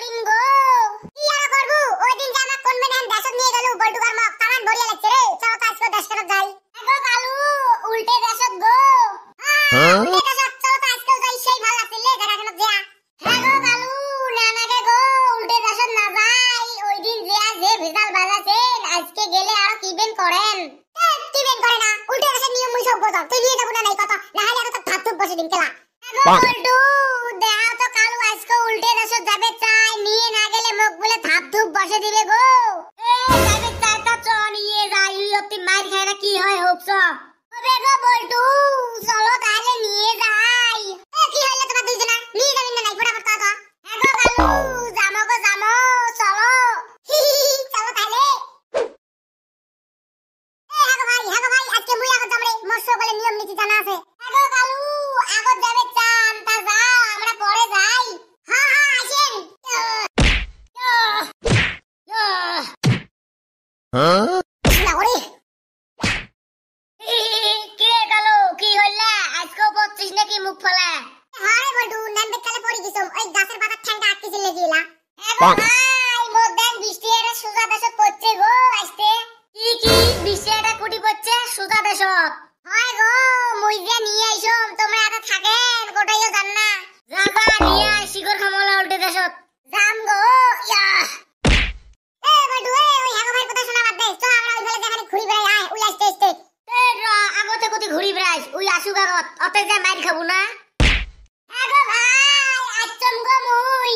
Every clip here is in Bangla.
করিম গো কি আর করব ওই দিন জামা কোন মেন দেশত নিয়ে গেল বল্টুকার মক তামান বড়িয়া লাগছে রে চলো তো আজকে দেশ করত যাই গো কালু উল্টে দেশত গো উল্টে দেশত চলো তো আজকে যাই সেই ভালো লাগছিল জায়গা কেন যা হ্যাঁ গো কালু নানাকে গো উল্টে দেশত না যাই ওই দিন যে ভেজাল বাজাছেন আজকে গেলে আর কিবেন করেন কিবেন করে না উল্টে দেশত নিয়ম মুই সব বোঝাও তুই নিয়ে যাব না নাই কথা না হলে আর তো ভাত তুপ বসে দিন কেলা বল্টু দেও তো কালু আজকে উল্টে দেশত যাবে চাই নিয়ে না গেলে মুখ বলে ধাপ ধুপ বসে দিবে গো যাবে চাই তা চ নিয়ে যাই অতি মার খায় না কি হয় হোক চ হবে গো বল্টু চলো তাহলে নিয়ে যাই কি হইলো তোমার দুইজনা নিয়ে যাবেন না নাই ফটাফট তা হ্যাঁ গো কালু যামো গো যামো চলো চলো তাহলে হ্যাঁ গো ভাই আজকে মুই আগত যাম রে মোর সকলে নিয়ম নীতি জানা আছে হ্যাঁ গো কালু আগত যাবে চান তা যাও আমরা পরে যাই হ্যাঁ আসেন না ওরে কি রে কালু কি হইলা আজকে বলছিস নাকি মুখ ফলা আরে বড়ু নামবে কালে পড়ি গেছম ওই গাছের পাতা ঠান্ডা আটকেছিল লাগিলা এগো ভাই মোদেন বৃষ্টি এরা সুজা দেশত পড়ছে গো আজকে কি বৃষ্টি এরা কুটি পড়ছে সুজা দেশত হয় গো মুই যে নিয়ে আইছম তোমরা এত থাকেন কোটাইও জান না যাবা নিয়ে শিকর খামলা উল্টে দেশত জাম গো ইয়া এ বড়ু ওই হাগো ভাই কথা শোনা বাদ দে চল আমরা ওই ফেলে যেখানে ঘুরি বেড়াই আয় ওই আসতে আসতে আগতে কতি ঘুরি বেড়াইস ওই আসুগারত অতে যে মাইর খাবো না আগো ভাই আচ্ছম গো মুই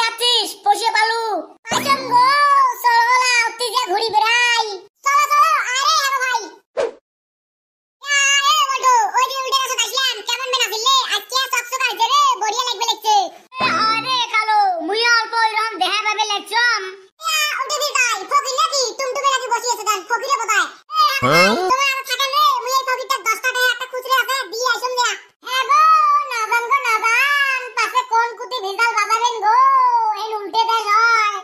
আচ্ছিস পয়সা পালু পাইছম গো চললা অতে যে ঘুরি বেড়াই চলো চলো আরে আগো ভাই আরে বড় ওই যে উল্টে আসত আসলাম কেমন মেনা দিলে আজকে চকচকা হইছে রে বড়িয়া লাগবে লাগছে আরে কালো মুই অল্প এরকম দেহা ভাবে লাগছম উঠে দি তাই ফকির নাকি টুমটুমে নাকি বসি আছে দেন ফকিরে বোধহয় তোমার আর থাকেন রে মুই এই ফকিরটা 10 টাকা একটা খুচরে আছে দিয়ে আইছম দিয়া হ্যাঁ গো নাজান গো নাজান পাশে কোন কুতি ভেজাল বাজাবেন গো এই উল্টে দেশ হয়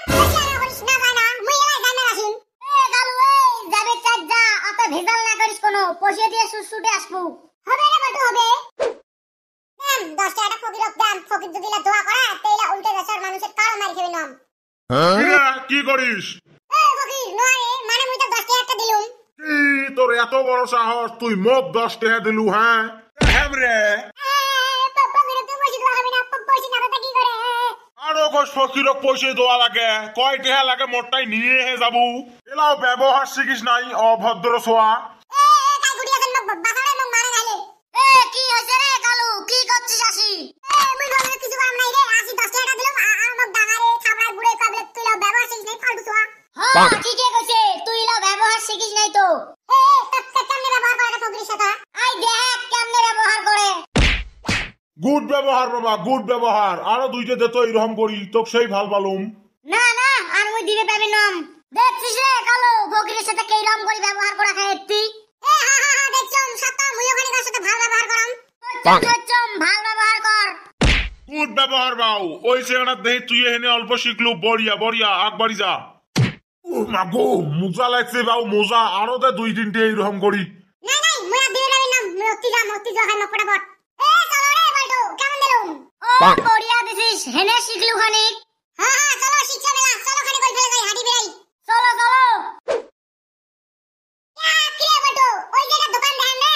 বেচারা করিস না যায় না মুই এলাই জানা রাখিন কালু যাবে চাই যা অত ভেজাল না করিস কোনো পয়সা দিয়ে সুসুটে আসবো হবে রে বাটু হবে দেন 10 টাকা ফকিরক দেন ফকির যদি দোয়া করে তেলা উল্টে দেশের মানুষের কাল মারি খেবে নাম কি করিস ফকির নয় মানে মুই তো 10 টাকা দিলুম কি তোর এত বড় সাহস তুই মোক 10 টাকা দিলু হ্যাঁ রে আরো ফকিরক পয়সা দেওয়া লাগে কয় টাকা লাগে মোটটাই নিয়ে যাবো এলাও ব্যবহার শিখিস নাই অভদ্র ছোয়া কি হইছে রে কালু কি করছিস আসি মুই বলে কিছু কাম নাই রে আসি 10 টাকা দিলাম আমাক ডাঙারে থাবড়ার বুড়ে কবলে তুই লাও ব্যবহার শিখিস নাই ফালতু ছোয়া হ্যাঁ ঠিকই কইছে তুই লাও ব্যবহার শিখিস নাই তো কেমনে ব্যবহার করে ফকিরের সাথে আই দেখ কেমনে ব্যবহার করে গুড ব্যবহার বাবা গুড ব্যবহার আরো দুইটা দে তো এরকম করি তোক সেই ভাল পালুম না না আর মুই দিবে পাবি নম দেখছিস রে কালু ফকিরের সাথে কি রকম করে ব্যবহার করা খাইতি হ্যাঁ দেখছম সাতা মুই ওখানে কার সাথে ভালো ব্যবহার করম দেখছম ভালো ব্যবহার কর গুড ব্যবহার বাউ ওই সেটা দেই তুই এখানে অল্প শিখলু বড়িয়া বড়িয়া আগবাড়ি যা মাগো মোজা লাগছে বাউ মোজা আরো দে দুই তিনটে এরকম করি না নাই মুই আর দিবে পাবি নম মতি যা খাই ফটাফট চলো রে বল্টু কেমন দিলুম ও বড়িয়া দিছিস হেনে শিখলু খানিক হ্যাঁ চলো শিখছে মেলা চলো খানিক ওই ফেলে যাই হাঁটি বেরাই চলো চলো কি রে বল্টু ওই যে দোকান দেন না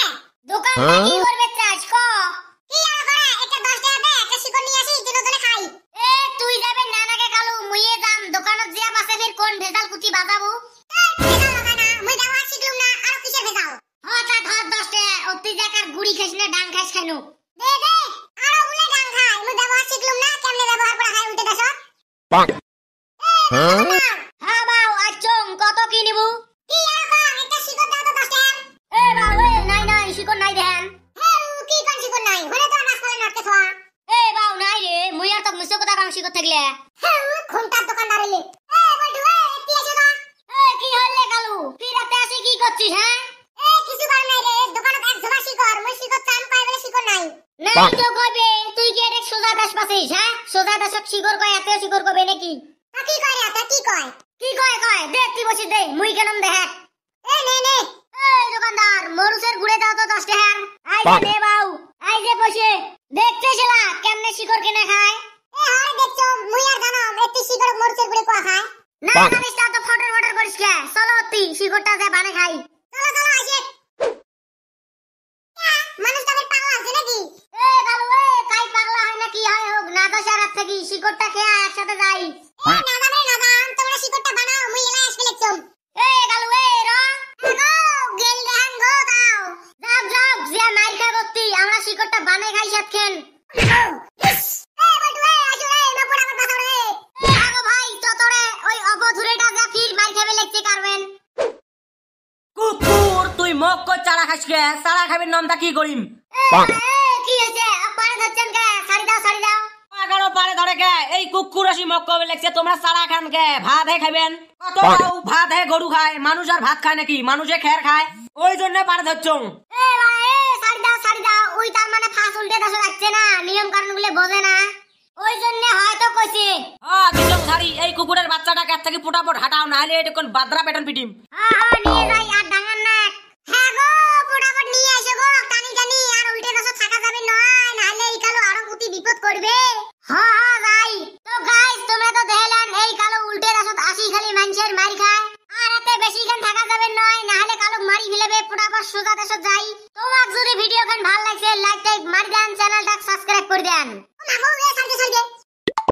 দোকান কি করবে চাস ক কি আর করে একটা 10 টাকা দে একটা শিকড় নিয়ে আসি তিনজনে খাই তুই যাবে নানাকে কালু মুইয়ে যাম দোকানত জিয়া পাশের কোন ভেজাল কুতি বাজাবো ভেজাল লাগানা মুই ব্যবহার শিখলুম না আর কিসের ভেজাল হ্যাঁ তা ধর 10 টাকা অতি জাকার গুড়ি খাইস না ডাং খাইস খাইনো দে আরো বলে ডাং খাই মুই ব্যবহার শিখলুম না কেমনে ব্যবহার করা হয় উল্টে দেশ হ্যাঁ বাউ আচং কত কি নিবু কি আর কর একটা শিকড় দাও তো 10 টাকা বাউ নাই শিকড় নাই দেন কি কোন শিকড় নাই হলে তো নাচ করে নাটকে থাও বাউ নাই রে মুই আর তো মুসো কথা কাম শিকড় থাকলে ঘন্টার দোকানদার হইলে বল্টু এতি এসে না কি হইলে কালু তুই রাতে আসি কি করছিস হ্যাঁ কিছু কাম নাই রে দোকানত এক ঝোলা শিকড় মুই শিকড় চান পাই বলে শিকড় নাই নাই তো কইবে তুই কি এক সোজা দাস পাছিস হ্যাঁ সোজা দাসক শিকড় কয় এত শিকড় কবে নাকি কি কয় রে কি কয় দে তুই বসি দে মুই কেনম দেখ নে দোকানদার মরুসের গুড়ে দাও তো 10 টাকা আই দে বাউ আই যে বসে দেখতেছিলা কেমনে শিকড় কিনে খায় আরে দেখছো মুই আর জানো খায় না জানিস না তো ফটর ফটর করিস কে চলো অতি শিকড়টা যে বানে খাই চলো চলো আসে মানুষ তবে পাগলা আছে নাকি এ গালু এ কাই পাগলা হয় না কি হয় হোক না তো সারাত থেকে শিকড়টা খেয়ে একসাথে যাই এ না জানে না জান তোমরা শিকড়টা বানাও মুই এলা আসবে লেছম এ গালু এ র গো গেল দেন গো দাও যাব যাব যে মাইর খা করতি আমরা শিকড়টা বানাই খাই সাত খেন এ বলটু এ আসো রে না পড়া আমার বাসা রে এ আগো ভাই ততরে ওই অবধুরেটা যা ফির মাইর খাবে লেখতে পারবেন কুকুর তুই মক কই চারা খাস কে চারা খাবির নামটা কি করিম কি হয়েছে পারে ধরছেন কে ছাড়ি দাও পাগারো পারে ধরে কে এই কুকুর আসি মক কবে লেখছে তোমরা চারা খান কে ভাত হে খাবেন কত ভাত হে গরু খায় মানুষ আর ভাত খায় নাকি মানুষে খের খায় ওই জন্য পারে ধরছং এ ভাই এ ছাড়ি দাও ওই তার মানে ফাঁস উল্টে দশ যাচ্ছে না নিয়ম কানুন গুলো বোঝে না ওই জন্য হয়তো কইছে দিছং ছাড়ি এই কুকুরের বাচ্চাটা কাছ থেকে ফুটাফট হাঁটাও না হলে এটুকুন বাদরা পেটন পিটিম নিয়ে যাই আর ডাঙার না হ্যাঁ গো ফুটাফট নিয়ে আসো গো টানি টানি আর উল্টে দশ থাকা যাবে নয় নাহলে এই কালো আরো অতি বিপদ করবে হ্যাঁ যাই তো গাইস তোমরা তো দেখলেন এই কালো উল্টে দশ আসি খালি মানুষের মারি খায় আর এতে বেশি খান থাকা যাবে নয় নাহলে কালো মারি ফেলবে ফুটাফট সোজা দেশ যাই তোমার যদি ভিডিও খান ভালো লাগছে লাইক টাইক মারি দেন চ্যানেলটা সাবস্ক্রাইব করে দেন মাগো এ সাইডে